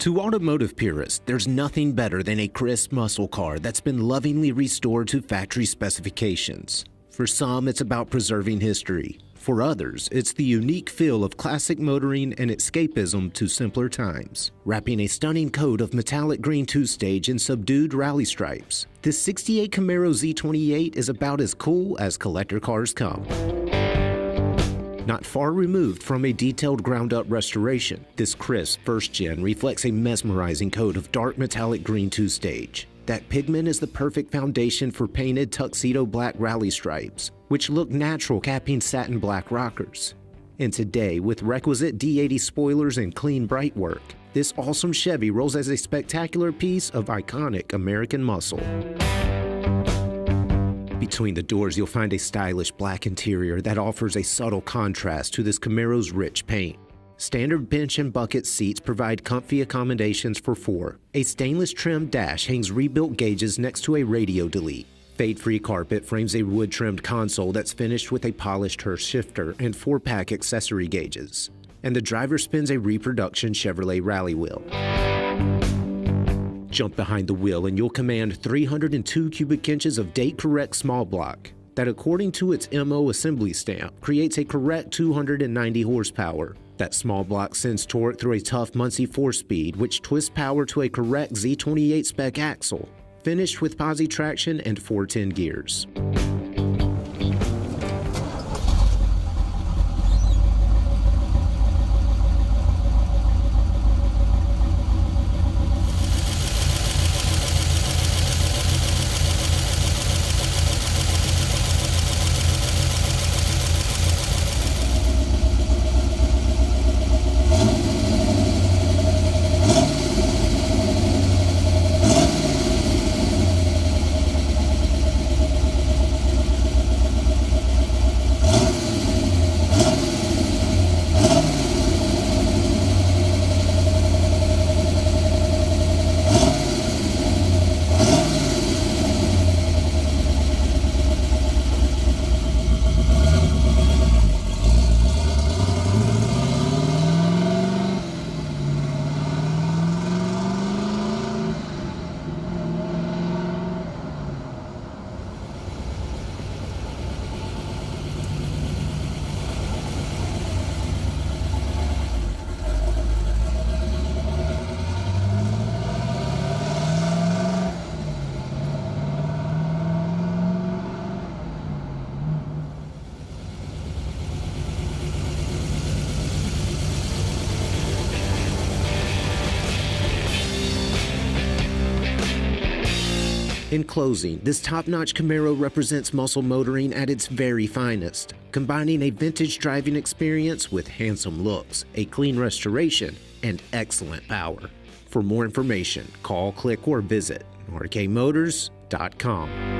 To automotive purists, there's nothing better than a crisp muscle car that's been lovingly restored to factory specifications. For some, it's about preserving history. For others, it's the unique feel of classic motoring and escapism to simpler times. Wrapping a stunning coat of metallic green two-stage in subdued rally stripes, this 68 Camaro Z28 is about as cool as collector cars come. Not far removed from a detailed ground-up restoration, this crisp first-gen reflects a mesmerizing coat of dark metallic green two-stage. That pigment is the perfect foundation for painted tuxedo black rally stripes, which look natural capping satin black rockers. And today, with requisite D80 spoilers and clean bright work, this awesome Chevy rolls as a spectacular piece of iconic American muscle. Between the doors, you'll find a stylish black interior that offers a subtle contrast to this Camaro's rich paint. Standard bench and bucket seats provide comfy accommodations for four. A stainless trimmed dash hangs rebuilt gauges next to a radio delete. Fade-free carpet frames a wood-trimmed console that's finished with a polished Hurst shifter and 4-pack accessory gauges. And the driver spins a reproduction Chevrolet rally wheel. Jump behind the wheel and you'll command 302 cubic inches of date-correct small block that, according to its MO assembly stamp, creates a correct 290 horsepower. That small block sends torque through a tough Muncie 4-speed, which twists power to a correct Z28 spec axle, finished with posi traction and 410 gears. In closing, this top-notch Camaro represents muscle motoring at its very finest, combining a vintage driving experience with handsome looks, a clean restoration, and excellent power. For more information, call, click, or visit rkmotors.com.